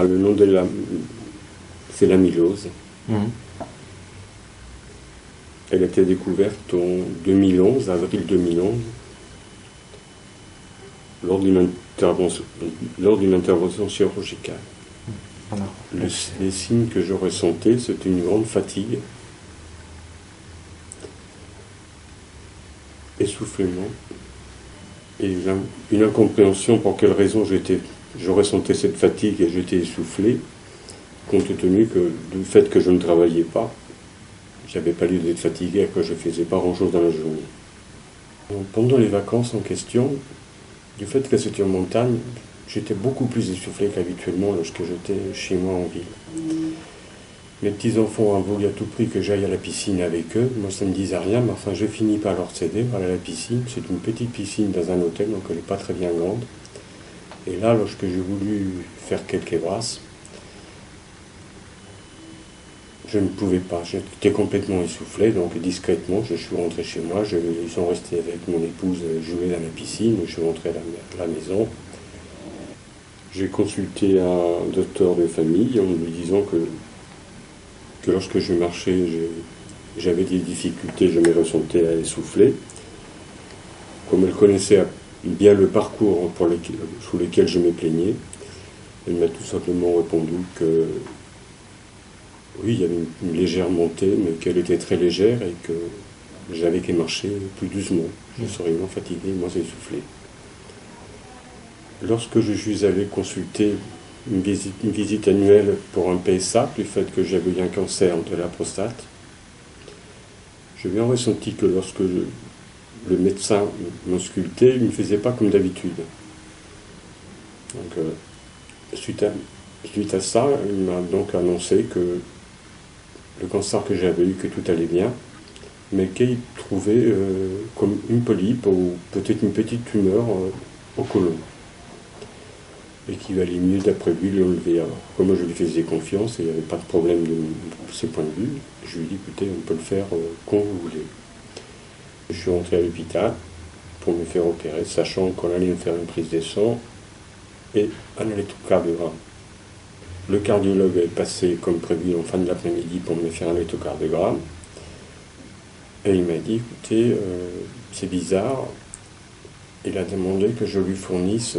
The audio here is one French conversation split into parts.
Le nom de c'est l'amylose. Elle a été découverte en 2011, avril 2011, lors d'une intervention chirurgicale. Les signes que je ressentais, c'était une grande fatigue, essoufflement, et une incompréhension pour quelle raison je ressentais cette fatigue et j'étais essoufflé, compte tenu du fait que je ne travaillais pas. J'avais pas lieu d'être fatigué, que je ne faisais pas grand-chose dans la journée. Pendant les vacances en question, du fait que c'était en montagne, j'étais beaucoup plus essoufflé qu'habituellement lorsque j'étais chez moi en ville. Mes petits-enfants ont voulu à tout prix que j'aille à la piscine avec eux. Moi, ça ne me disait rien, mais enfin, je finis par leur céder. Voilà la piscine. C'est une petite piscine dans un hôtel, donc elle n'est pas très bien grande. Et là, lorsque j'ai voulu faire quelques brasses, je ne pouvais pas, j'étais complètement essoufflé, donc discrètement, je suis rentré chez moi, ils sont restés avec mon épouse jouer dans la piscine, je suis rentré à la maison. J'ai consulté un docteur de famille en lui disant que lorsque je marchais, j'avais des difficultés, je me ressentais essoufflé. Comme elle connaissait bien le parcours sous lequel je me plaignais, elle m'a tout simplement répondu que oui, il y avait une légère montée, mais qu'elle était très légère et que j'avais qu'à marcher plus doucement. Je serais moins fatigué, moins essoufflé. Lorsque je suis allé consulter une visite annuelle pour un PSA, du fait que j'avais eu un cancer de la prostate, j'ai bien ressenti que lorsque le médecin m'auscultait, il ne faisait pas comme d'habitude. Donc, suite à ça, il m'a donc annoncé que le cancer que j'avais eu, que tout allait bien, mais qu'il trouvait comme une polype ou peut-être une petite tumeur au côlon. Et qu'il valait mieux, d'après lui, l'enlever. Alors, comme moi je lui faisais confiance et il n'y avait pas de problème de ses points de vue, je lui ai dit, écoutez, on peut le faire quand vous voulez. Je suis rentré à l'hôpital pour me faire opérer, sachant qu'on allait me faire une prise de sang et un électrocardiogramme. Le cardiologue est passé comme prévu en fin de l'après-midi pour me faire un électrocardiogramme. Et il m'a dit, écoutez, c'est bizarre. Il a demandé que je lui fournisse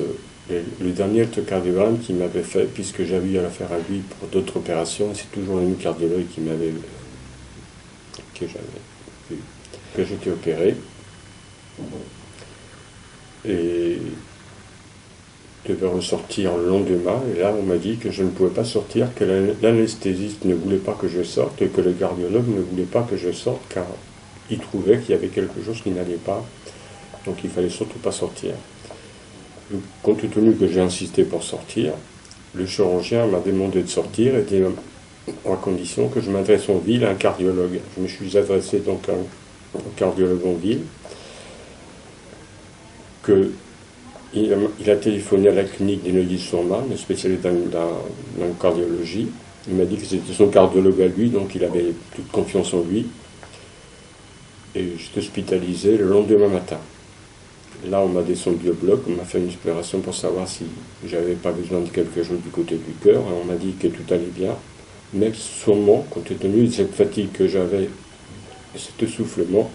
le dernier électrocardiogramme qu'il m'avait fait, puisque j'avais eu à faire à lui pour d'autres opérations. Et c'est toujours le même cardiologue qui m'avait que j'avais vu, que j'étais opéré. Et devait ressortir le lendemain, et là on m'a dit que je ne pouvais pas sortir, que l'anesthésiste ne voulait pas que je sorte, et que le cardiologue ne voulait pas que je sorte, car il trouvait qu'il y avait quelque chose qui n'allait pas, donc il fallait surtout pas sortir. Donc, compte tenu que j'ai insisté pour sortir, le chirurgien m'a demandé de sortir, à condition que je m'adresse en ville à un cardiologue. Je me suis adressé donc à un cardiologue en ville, il a téléphoné à la clinique d'Eneuilly-sur-Marne, spécialisée dans la cardiologie. Il m'a dit que c'était son cardiologue à lui, donc il avait toute confiance en lui. Et j'étais hospitalisé le lendemain matin. Là, on m'a descendu au bloc, on m'a fait une exploration pour savoir si j'avais pas besoin de quelque chose du côté du cœur. Et on m'a dit que tout allait bien, mais sûrement, compte tenu de cette fatigue que j'avais, et cet essoufflement,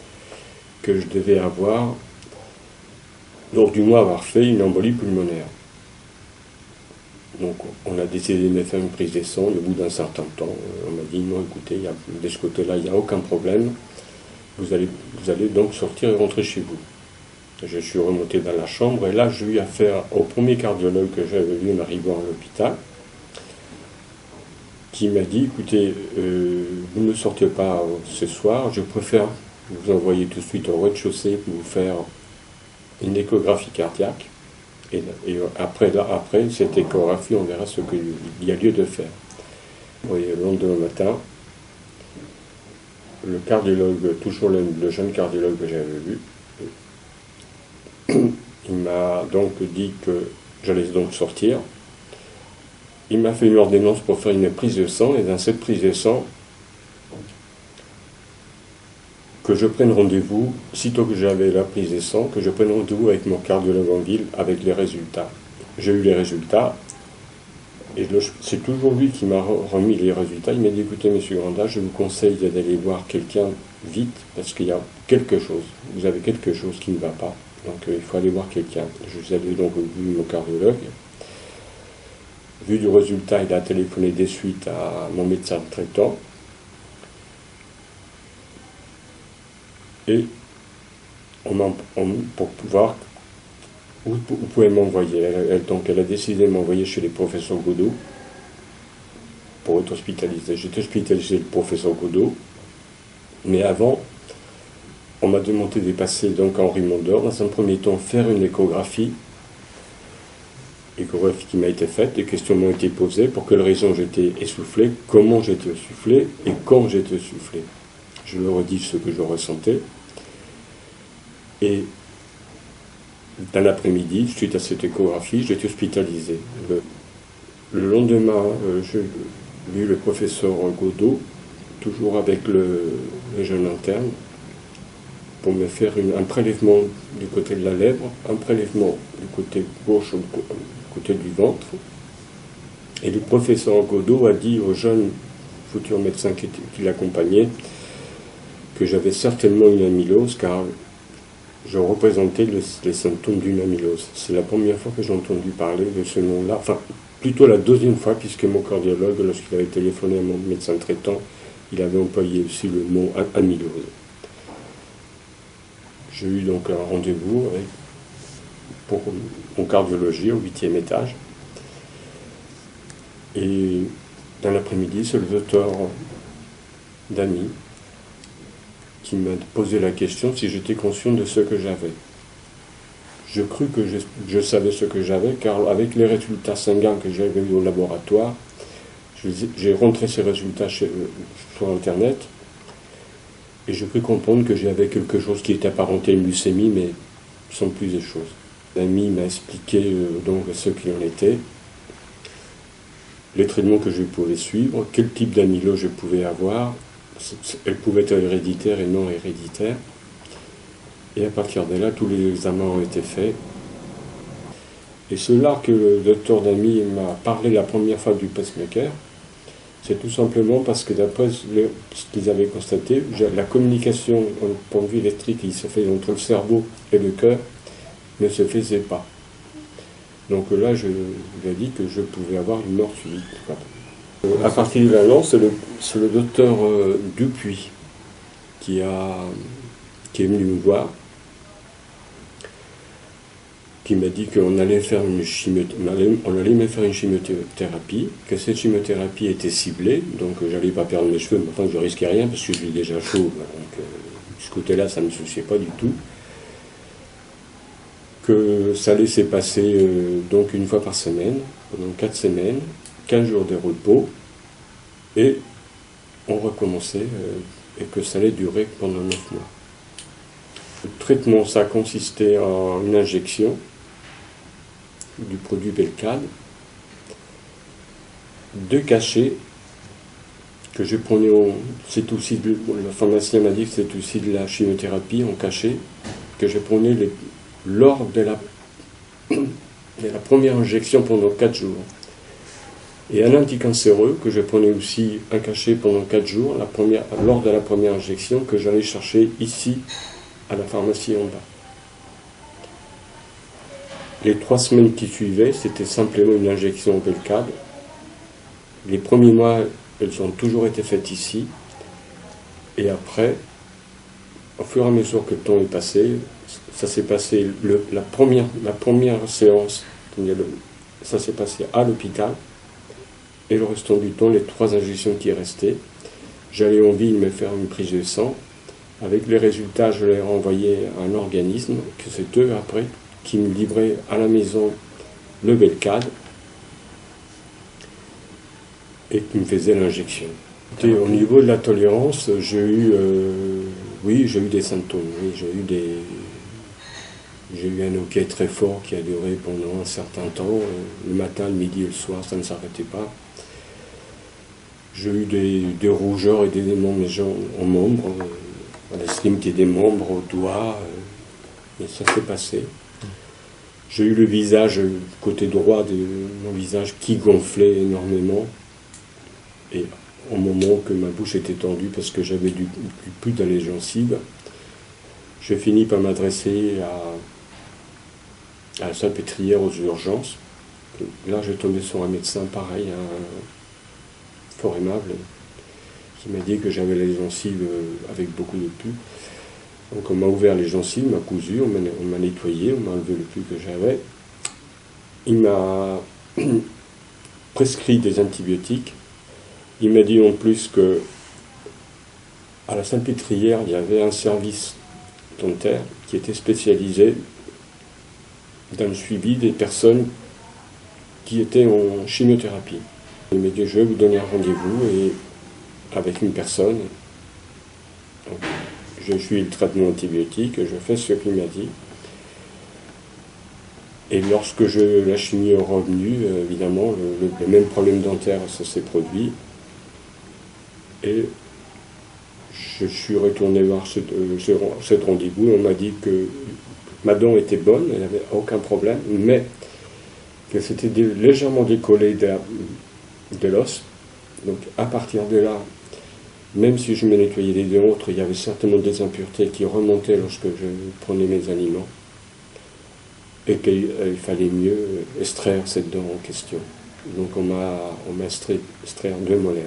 que je devais avoir, lors du mois avoir fait une embolie pulmonaire. Donc on a décidé de me faire une prise de sang. Au bout d'un certain temps, on m'a dit non, écoutez, de ce côté-là, il n'y a aucun problème. Vous allez donc sortir et rentrer chez vous. Je suis remonté dans la chambre et là, j'ai eu affaire au premier cardiologue que j'avais vu en arrivant à l'hôpital, qui m'a dit, écoutez, vous ne sortez pas ce soir, je préfère vous envoyer tout de suite au rez-de-chaussée pour vous faire une échographie cardiaque, et après cette échographie, on verra ce qu'il y a lieu de faire. Vous voyez, le lendemain matin, le cardiologue, toujours le jeune cardiologue que j'avais vu, il m'a donc dit que j'allais donc sortir. Il m'a fait une ordonnance pour faire une prise de sang, et dans cette prise de sang, que je prenne rendez-vous, sitôt que j'avais la prise de sang, que je prenne rendez-vous avec mon cardiologue en ville avec les résultats. J'ai eu les résultats, Et c'est toujours lui qui m'a remis les résultats. Il m'a dit, écoutez, monsieur Granda, je vous conseille d'aller voir quelqu'un vite, parce qu'il y a quelque chose, vous avez quelque chose qui ne va pas, donc il faut aller voir quelqu'un. Je suis allé donc vu mon cardiologue. Vu du résultat, il a téléphoné de suite à mon médecin traitant. Et pour pouvoir, vous pouvez m'envoyer. Donc elle a décidé de m'envoyer chez les professeurs Godot pour être hospitalisé. J'étais hospitalisé chez le professeur Godot, mais avant, on m'a demandé de passer donc à Henri Mondor, dans un premier temps faire une échographie qui m'a été faite, des questions m'ont été posées, pour quelle raison j'étais essoufflé, comment j'étais essoufflé et quand j'étais essoufflé. Je leur ai dit ce que je ressentais. Et dans l'après-midi, suite à cette échographie, j'étais hospitalisé. Le lendemain, j'ai vu le professeur Godot, toujours avec le jeune interne, pour me faire un prélèvement du côté de la lèvre, un prélèvement du côté gauche, du côté du ventre. Et le professeur Godot a dit au jeune futur médecin qui l'accompagnait que j'avais certainement une amylose, car je représentais les symptômes d'une amylose. C'est la première fois que j'ai entendu parler de ce nom-là, enfin plutôt la deuxième fois, puisque mon cardiologue, lorsqu'il avait téléphoné à mon médecin traitant, il avait employé aussi le mot amylose. J'ai eu donc un rendez-vous pour mon cardiologie au 8e étage. Et dans l'après-midi, c'est le docteur Damy qui m'a posé la question si j'étais conscient de ce que j'avais. Je crus que je savais ce que j'avais, car avec les résultats sanguins que j'avais eu au laboratoire, j'ai rentré ces résultats sur Internet, et je crus comprendre que j'avais quelque chose qui était apparenté à une leucémie, mais sans plus de choses. L'ami m'a expliqué donc ce qu'il en était, les traitements que je pouvais suivre, quel type d'amylose je pouvais avoir. Elle pouvait être héréditaire et non héréditaire. Et à partir de là, tous les examens ont été faits. Et c'est là que le docteur Damy m'a parlé la première fois du pacemaker. C'est tout simplement parce que d'après ce qu'ils avaient constaté, la communication au point de vue électrique qui se fait entre le cerveau et le cœur ne se faisait pas. Donc là, je lui ai dit que je pouvais avoir une mort subite. À partir de là, c'est le docteur Dupuis qui est venu me voir, qui m'a dit qu'on allait faire on allait me faire une chimiothérapie, que cette chimiothérapie était ciblée, donc j'allais pas perdre mes cheveux, mais enfin je risquais rien parce que je suis déjà chaud, donc de ce côté-là ça ne me souciait pas du tout. Que ça allait se passer donc une fois par semaine, pendant 4 semaines, 15 jours de repos, et on recommençait, et que ça allait durer pendant 9 mois. Le traitement, ça consistait en une injection du produit Belcade, 2 cachets que je prenais, c'est aussi, le pharmacien m'a dit que c'est aussi de la chimiothérapie en cachet, que je prenais lors de la première injection pendant 4 jours. Et un anticancéreux que je prenais aussi un cachet pendant 4 jours, lors de la première injection, que j'allais chercher ici, à la pharmacie en bas. Les 3 semaines qui suivaient, c'était simplement une injection au Belcade. Les premiers mois, elles ont toujours été faites ici. Et après, au fur et à mesure que le temps est passé, ça s'est passé, la première séance, ça s'est passé à l'hôpital. Et le restant du temps, les 3 injections qui restaient, j'avais envie de me faire une prise de sang. Avec les résultats, je l'ai renvoyé à un organisme, que c'est eux après, qui me livraient à la maison le Belcade et qui me faisaient l'injection. Au niveau de la tolérance, j'ai eu des symptômes. Oui, j'ai eu un hoquet très fort qui a duré pendant un certain temps. Le matin, le midi et le soir, ça ne s'arrêtait pas. J'ai eu des rougeurs et des démangeaisons aux membres, à l'extrémité des membres, aux doigts, et ça s'est passé. J'ai eu le visage, côté droit de mon visage, qui gonflait énormément. Et au moment que ma bouche était tendue, parce que j'avais du pus dans les gencives, je finis par m'adresser à la Salpêtrière aux urgences. Là, j'ai tombé sur un médecin pareil, fort aimable, qui m'a dit que j'avais les gencives avec beaucoup de pus. Donc on m'a ouvert les gencives, on m'a cousu, on m'a nettoyé, on m'a enlevé le pus que j'avais. Il m'a prescrit des antibiotiques. Il m'a dit en plus que à la Salpêtrière, il y avait un service dentaire qui était spécialisé dans le suivi des personnes qui étaient en chimiothérapie. Il m'a dit, je vais vous donner un rendez-vous et avec une personne. Donc, je suis le traitement antibiotique, je fais ce qu'il m'a dit. Et lorsque la chimie est revenue, évidemment, le même problème dentaire, ça s'est produit. Et je suis retourné voir cet rendez-vous. On m'a dit que ma dent était bonne, elle n'avait aucun problème, mais que c'était légèrement décollé de l'os. Donc à partir de là, même si je me nettoyais les dents autres, il y avait certainement des impuretés qui remontaient lorsque je prenais mes aliments. Et qu'il fallait mieux extraire cette dent en question. Donc on m'a extraire 2 molaires.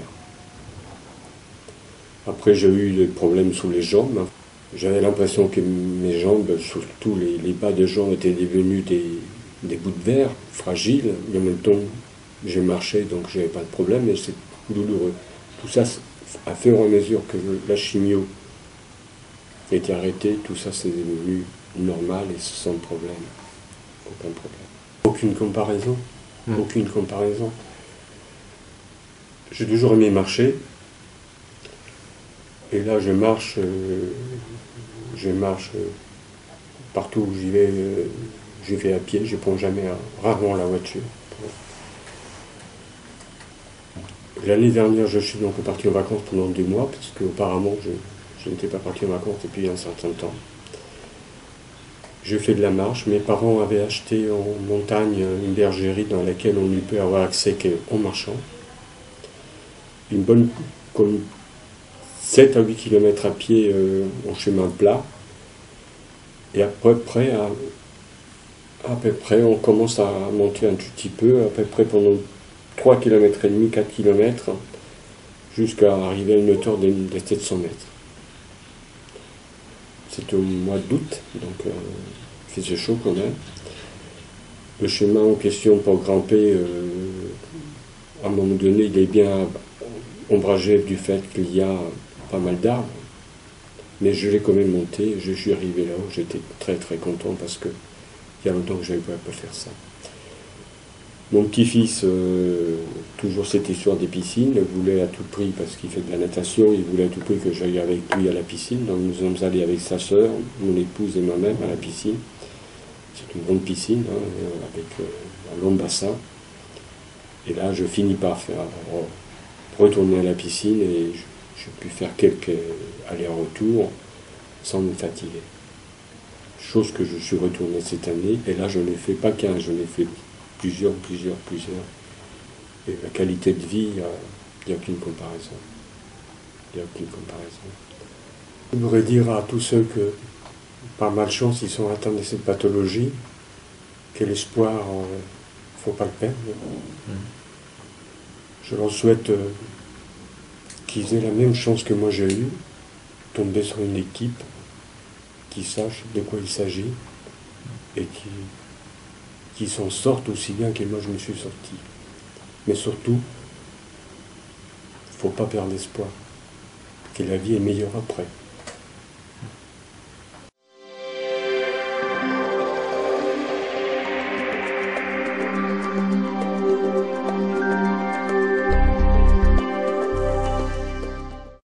Après j'ai eu des problèmes sous les jambes. J'avais l'impression que mes jambes, surtout les bas de jambes, étaient devenus des bouts de verre, fragiles. Et en même temps, j'ai marché, donc j'avais pas de problème, mais c'est douloureux. Tout ça, à fur et à mesure que la chimio était arrêtée, tout ça c'est devenu normal et sans problème. Aucun problème. Aucune comparaison. Aucune comparaison. J'ai toujours aimé marcher. Et là, je marche partout où j'y vais à pied. Je ne prends rarement la voiture. L'année dernière, je suis donc parti en vacances pendant 2 mois, parce qu'auparavant, je n'étais pas parti en vacances depuis un certain temps. Je fais de la marche. Mes parents avaient acheté en montagne une bergerie dans laquelle on ne peut avoir accès qu'en marchant. Une bonne, comme 7 à 8 km à pied en chemin plat. Et à peu près, on commence à monter un tout petit peu, à peu près pendant 3 km et demi, 4 km, jusqu'à arriver à une hauteur de 700 mètres. C'était au mois d'août, donc il faisait chaud quand même. Le chemin en question pour grimper, à un moment donné, il est bien ombragé du fait qu'il y a pas mal d'arbres. Mais je l'ai quand même monté, je suis arrivé là-haut, j'étais très très content parce que il y a longtemps que je n'avais pas faire ça. Mon petit-fils, toujours cette histoire des piscines, voulait à tout prix, parce qu'il fait de la natation, il voulait à tout prix que j'aille avec lui à la piscine. Donc nous sommes allés avec sa sœur, mon épouse et moi-même à la piscine. C'est une grande piscine, avec un long bassin. Et là, je finis par retourner à la piscine et j'ai pu faire quelques allers-retours sans me fatiguer. Chose que je suis retourné cette année, et là je n'ai fait pas qu'un, je n'ai fait plusieurs. Et la qualité de vie, il n'y a aucune comparaison. Il n'y a aucune comparaison. Je voudrais dire à tous ceux que, par malchance, ils sont atteints de cette pathologie, que l'espoir, il ne faut pas le perdre. Je leur souhaite qu'ils aient la même chance que moi j'ai eue, tomber sur une équipe qui sache de quoi il s'agit et qui s'en sortent aussi bien que moi je me suis sorti. Mais surtout, il ne faut pas perdre espoir, que la vie est meilleure après.